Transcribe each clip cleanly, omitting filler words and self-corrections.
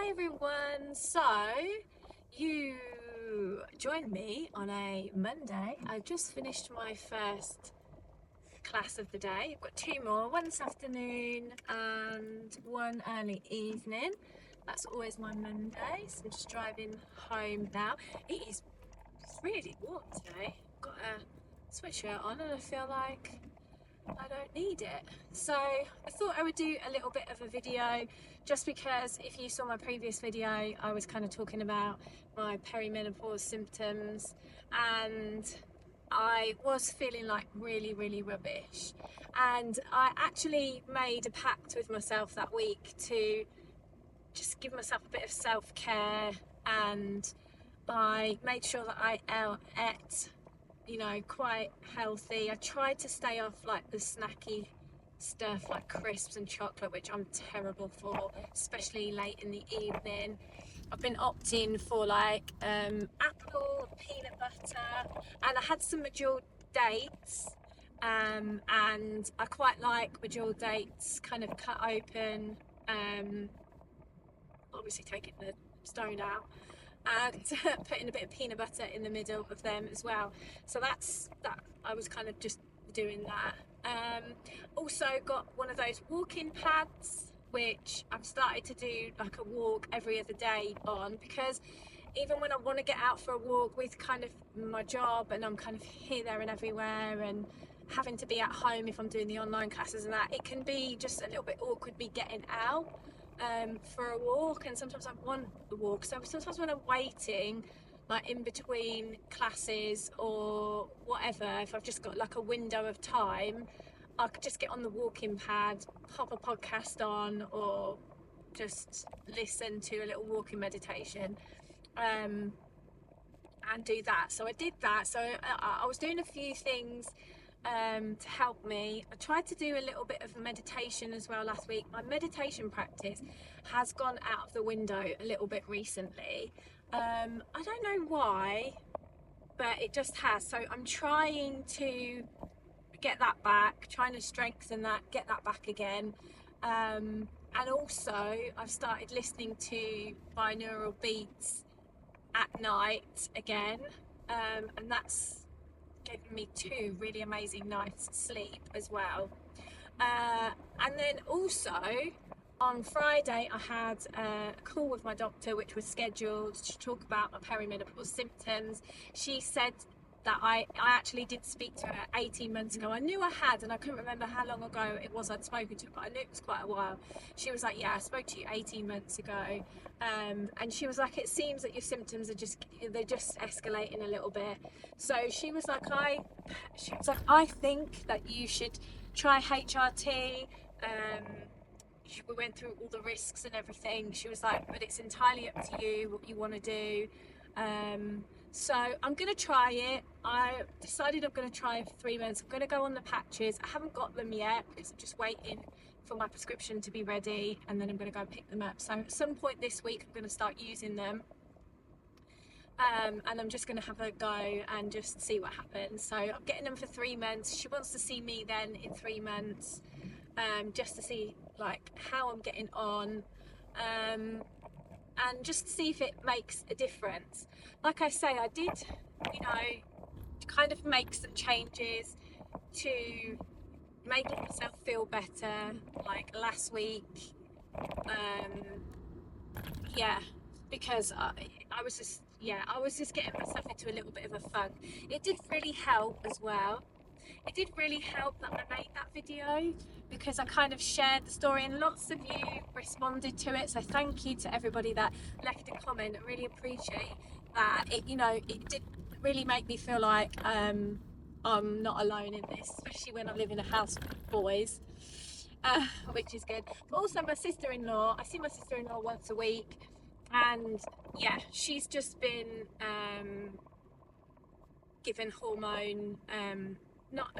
Hi everyone. So you joined me on a Monday. I've just finished my first class of the day. I've got two more, one this afternoon and one early evening. That's always my Monday. So I'm just driving home now. It is really warm today. I've got a sweatshirt on and I feel like I don't need it. So I thought I would do a little bit of a video just because if you saw my previous video, I was kind of talking about my perimenopause symptoms and I was feeling like really rubbish. And I actually made a pact with myself that week to just give myself a bit of self-care, and I made sure that I ate quite healthy. I tried to stay off like the snacky stuff like crisps and chocolate, which I'm terrible for, especially late in the evening. I've been opting for like apple, peanut butter, and I had some medjool dates. And I quite like medjool dates kind of cut open, obviously taking the stone out, and putting a bit of peanut butter in the middle of them as well. So that's that. I was kind of just doing that. Also got one of those walking pads, which I've started to do like a walk every other day on, because even when I want to get out for a walk with kind of my job and I'm kind of here, there and everywhere, and having to be at home if I'm doing the online classes and that, it can be just a little bit awkward me getting out for a walk, and sometimes I want the walk. So sometimes when I'm waiting, like in between classes or whatever, if I've just got like a window of time, I could just get on the walking pad, pop a podcast on, or just listen to a little walking meditation, and do that. So I did that. So I was doing a few things to help me. I tried to do a little bit of meditation as well last week. My meditation practice has gone out of the window a little bit recently. I don't know why, but it just has. So I'm trying to get that back, trying to strengthen that, get that back again. And also, I've started listening to binaural beats at night again, and that's given me 2 really amazing nights sleep as well. And then also on Friday I had a call with my doctor, which was scheduled to talk about my perimenopause symptoms. She said that I actually did speak to her 18 months ago. I knew I had, and I couldn't remember how long ago it was I'd spoken to her, but I knew it was quite a while. She was like, yeah, I spoke to you 18 months ago. And she was like, it seems that your symptoms are they're just escalating a little bit. So she was like, I think that you should try HRT. We went through all the risks and everything. She was like, but it's entirely up to you what you want to do. So I'm going to try it. I decided I'm going to try it for 3 months. I'm going to go on the patches. I haven't got them yet because I'm just waiting for my prescription to be ready, and then I'm going to go and pick them up. So at some point this week I'm going to start using them. And I'm just going to have a go and just see what happens. So I'm getting them for 3 months. She wants to see me then in 3 months, just to see like how I'm getting on, and just see if it makes a difference. Like I say, I did, kind of make some changes to making myself feel better, like last week. Yeah, because I was just getting myself into a little bit of a funk. It did really help as well. It did really help that I made that video, because I kind of shared the story and lots of you responded to it. So thank you to everybody that left a comment. I really appreciate that. It did really make me feel like I'm not alone in this, especially when I live in a house with boys. Which is good. But also I see my sister-in-law once a week, and yeah, she's just been given hormone,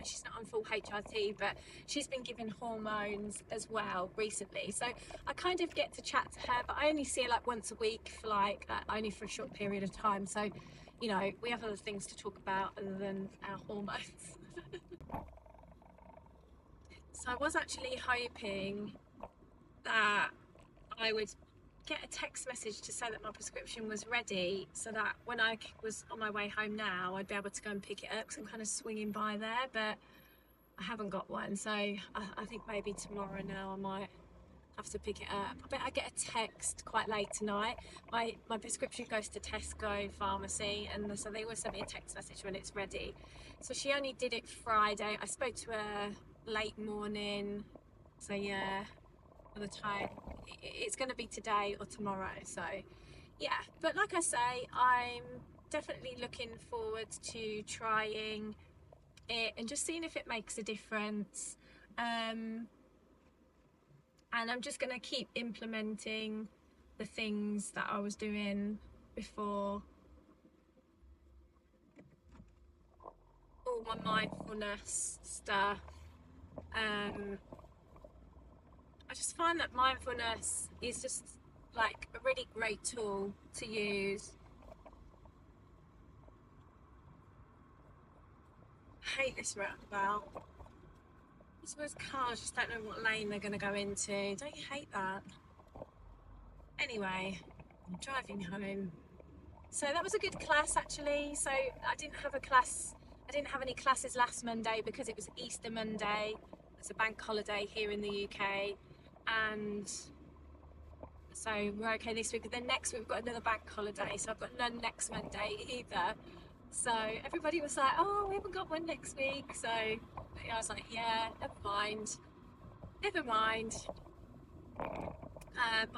she's not on full HRT, but she's been given hormones as well recently. So I kind of get to chat to her, but I only see her like once a week for only for a short period of time. So, we have other things to talk about other than our hormones. So I was actually hoping that I would get a text message to say that my prescription was ready, so that when I was on my way home now, I'd be able to go and pick it up, because I'm kind of swinging by there, but I haven't got one. So I think maybe tomorrow now I might have to pick it up. I bet I get a text quite late tonight. My prescription goes to Tesco pharmacy, and so they always send me a text message when it's ready. So she only did it Friday. I spoke to her late morning, so yeah, by the time it's going to be today or tomorrow. So yeah, but like I say, I'm definitely looking forward to trying it and just seeing if it makes a difference. And I'm just going to keep implementing the things that I was doing before. All my mindfulness stuff. I just find that mindfulness is just like a really great tool to use. I hate this roundabout. Those cars just don't know what lane they're going to go into. Don't you hate that? Anyway, I'm driving home. So that was a good class actually. So I didn't have any classes last Monday because it was Easter Monday. It's a bank holiday here in the UK, and so we're okay this week. But then next week we've got another bank holiday, so I've got none next Monday either. So everybody was like, oh, we haven't got one next week. So I was like, yeah, never mind. But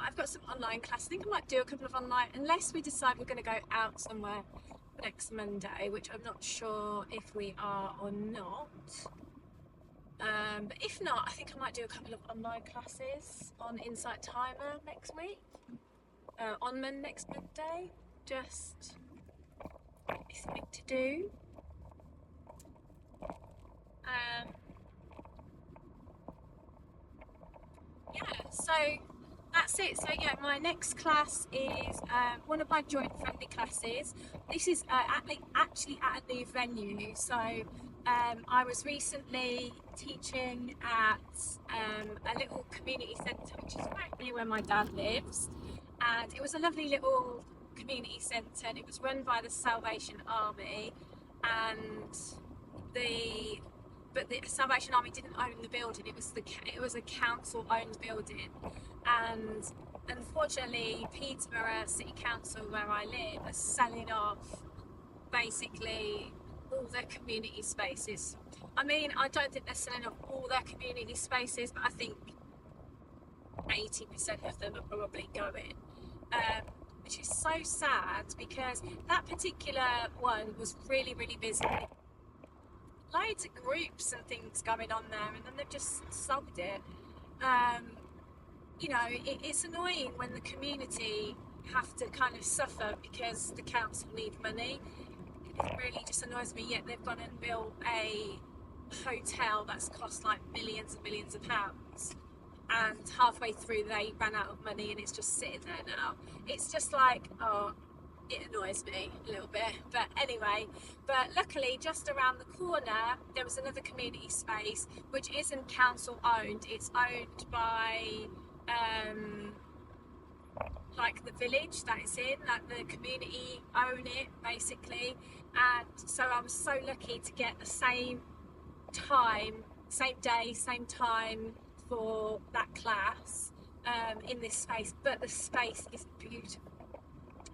I've got some online classes. I think I might do a couple of online, unless we decide we're going to go out somewhere next Monday, which I'm not sure if we are or not. But if not, I think I might do a couple of online classes on Insight Timer next week. Next Monday. Just something to do. Yeah, so that's it. So yeah, my next class is one of my joint family classes. This is actually at a new venue. So I was recently teaching at a little community centre, which is right near where my dad lives, and it was a lovely little community centre, and it was run by the Salvation Army, but the Salvation Army didn't own the building. It was a council-owned building, and unfortunately, Peterborough City Council, where I live, are selling off basically all their community spaces. I mean, I don't think they're selling off all their community spaces, but I think 80% of them are probably going. Which is so sad, because that particular one was really, really busy. Loads of groups and things going on there, and then they've just sold it. It's annoying when the community have to kind of suffer because the council need money. It really just annoys me. Yet they've gone and built a hotel that's cost like millions and millions of pounds, and halfway through they ran out of money and it's just sitting there now. It's just like, oh, it annoys me a little bit. But anyway, luckily just around the corner there was another community space which isn't council owned. It's owned by like the village that it's in, like the community own it basically. And so I was so lucky to get the same day, same time for that class in this space. But the space is beautiful.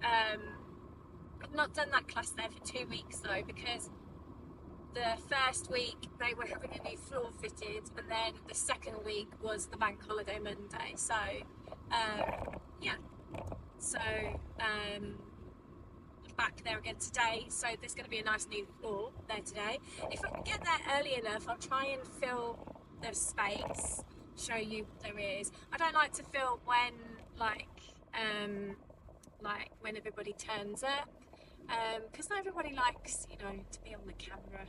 I've not done that class there for 2 weeks though, because the first week they were having a new floor fitted, and then the second week was the bank holiday Monday. So I'm back there again today, so there's going to be a nice new floor there today. If I can get there early enough, I'll try and fill the space, show you what there is. I don't like to film when like when everybody turns up, because not everybody likes, to be on the camera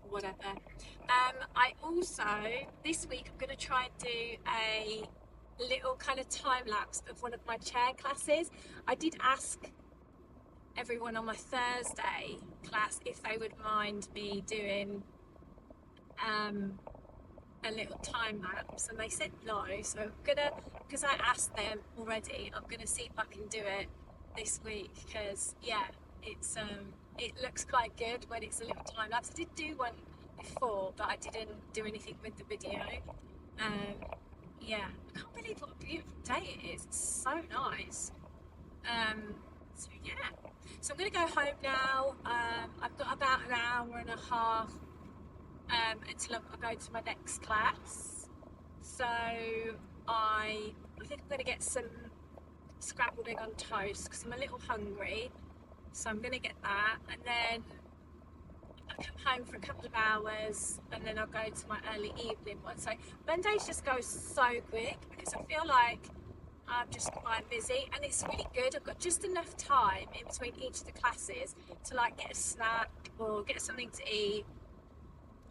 or whatever. I also, this week, I'm going to try and do a little kind of time lapse of one of my chair classes. I did ask everyone on my Thursday class if they would mind me doing a little time lapse, and they said no, so I'm gonna because I asked them already, I'm going to see if I can do it this week, because yeah, it looks quite good when it's a little time lapse. I did do one before, but I didn't do anything with the video. Yeah, I can't believe what a beautiful day it is. It's so nice. So yeah, so I'm going to go home now. I've got about an hour and a half until I go to my next class. So I think I'm going to get some scrambled egg on toast because I'm a little hungry. So I'm going to get that, and then I'll come home for a couple of hours, and then I'll go to my early evening one. So Mondays just go so quick because I feel like I'm just quite busy, and it's really good. I've got just enough time in between each of the classes to like get a snack or get something to eat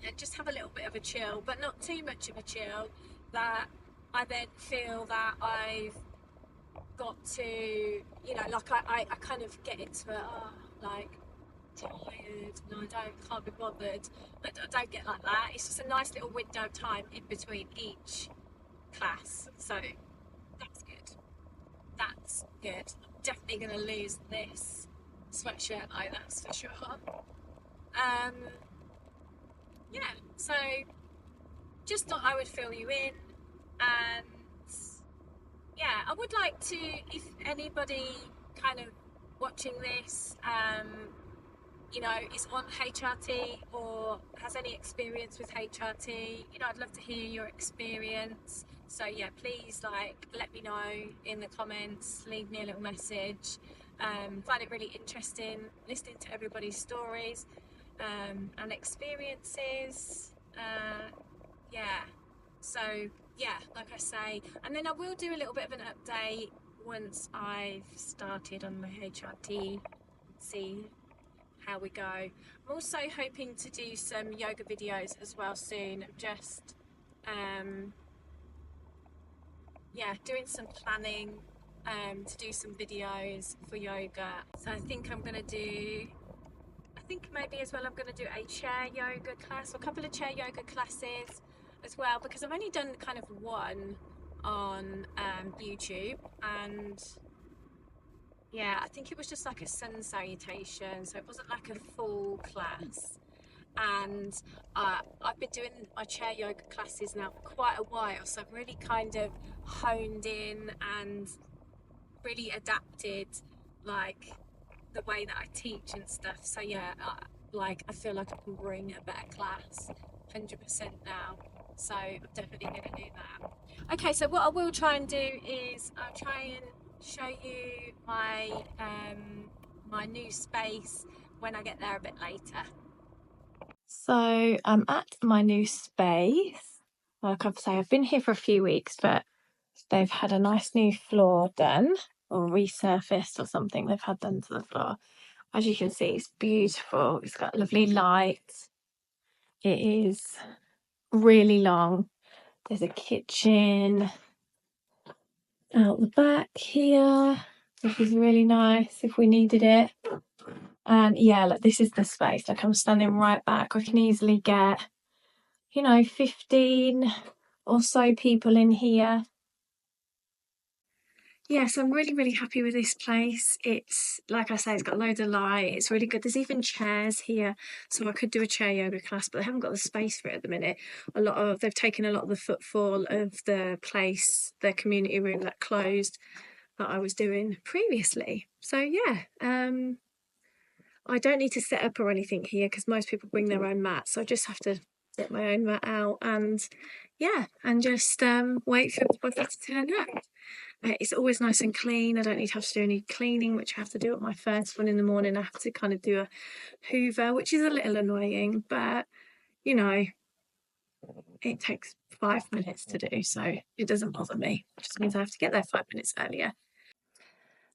and just have a little bit of a chill, but not too much of a chill that I then feel that I've got to, you know, like I kind of get into it, like tired and I can't be bothered. I don't get like that. It's just a nice little window of time in between each class. So that's good. That's good. I'm definitely going to lose this sweatshirt, though, that's for sure. Yeah, so just thought I would fill you in, and yeah, I would like to, if anybody kind of watching this, you know, is on HRT or has any experience with HRT, you know, I'd love to hear your experience. So yeah, please like let me know in the comments, leave me a little message. Find it really interesting listening to everybody's stories and experiences. Yeah, so yeah, like I say, and then I will do a little bit of an update once I've started on the HRT, see how we go. I'm also hoping to do some yoga videos as well soon. Just yeah, doing some planning to do some videos for yoga. So I think maybe as well I'm going to do a chair yoga class, or a couple of chair yoga classes as well, because I've only done kind of one on YouTube, and yeah, I think it was just like a sun salutation, so it wasn't like a full class. And I've been doing my chair yoga classes now for quite a while, so I've really kind of honed in and really adapted like the way that I teach and stuff. So yeah, like I feel like I can bring a better class 100% now, so I'm definitely going to do that. Okay, so what I will try and do is I'll try and show you my new space when I get there a bit later. So I'm at my new space. Like I've say, I've been here for a few weeks, but they've had a nice new floor done, or resurfaced or something they've had done to the floor. As you can see, it's beautiful. It's got lovely light. It is really long. There's a kitchen out the back here, which is really nice if we needed it. And yeah, look, this is the space. Like I'm standing right back. I can easily get, you know, 15 or so people in here. Yes, I'm really, really happy with this place. It's, like I say, it's got loads of light. It's really good. There's even chairs here, so I could do a chair yoga class, but they haven't got the space for it at the minute. They've taken a lot of the footfall of the place, the community room that closed that I was doing previously. So yeah, I don't need to set up or anything here because most people bring their own mat, so I just have to get my own mat out and yeah, and just wait for everybody to turn up. It's always nice and clean. I don't need to have to do any cleaning, which I have to do at my first one in the morning. I have to kind of do a hoover, which is a little annoying, but you know, it takes 5 minutes to do, so it doesn't bother me. It just means I have to get there 5 minutes earlier.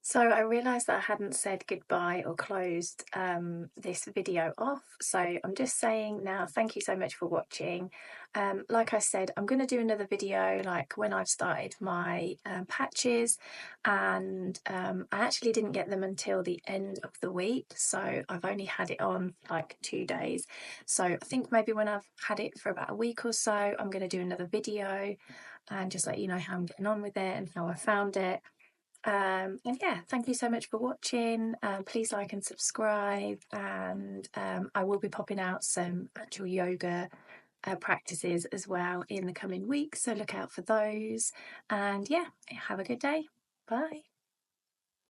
So I realised that I hadn't said goodbye or closed this video off. So I'm just saying now, thank you so much for watching. Like I said, I'm going to do another video like when I've started my patches, and I actually didn't get them until the end of the week. So I've only had it on like 2 days. So I think maybe when I've had it for about a week or so, I'm going to do another video and just let you know how I'm getting on with it and how I found it. And yeah, thank you so much for watching. Please like and subscribe, and I will be popping out some actual yoga practices as well in the coming weeks, so look out for those. And yeah, have a good day. Bye.